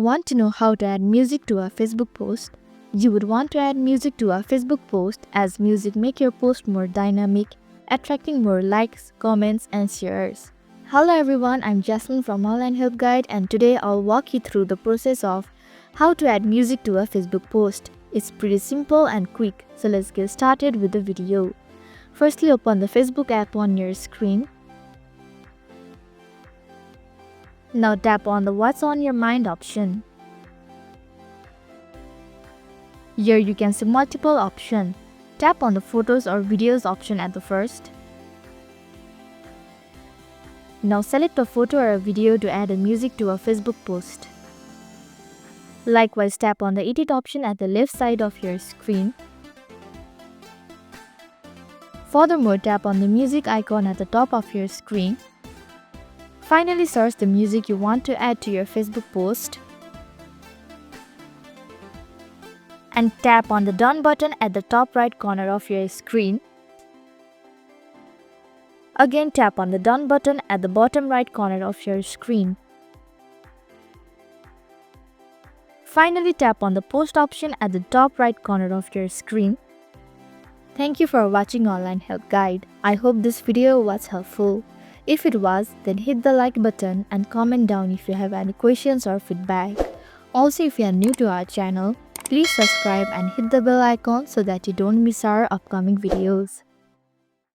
Want to know how to add music to a Facebook post? You would want to add music to a Facebook post as music make your post more dynamic, attracting more likes, comments, and shares. Hello everyone, I'm Jasmine from Online Help Guide, and today I'll walk you through the process of how to add music to a Facebook post. It's pretty simple and quick, so let's get started with the video. Firstly, open the Facebook app on your screen. Now tap on the What's on Your Mind option. Here you can see multiple options. Tap on the Photos or Videos option at the first. Now select a photo or a video to add a music to a Facebook post. Likewise, tap on the Edit option at the left side of your screen. Furthermore, tap on the music icon at the top of your screen. Finally, search the music you want to add to your Facebook post. And tap on the Done button at the top right corner of your screen. Again, tap on the Done button at the bottom right corner of your screen. Finally, tap on the Post option at the top right corner of your screen. Thank you for watching Online Help Guide. I hope this video was helpful. If it was, then hit the like button and comment down if you have any questions or feedback. Also, if you are new to our channel, please subscribe and hit the bell icon so that you don't miss our upcoming videos.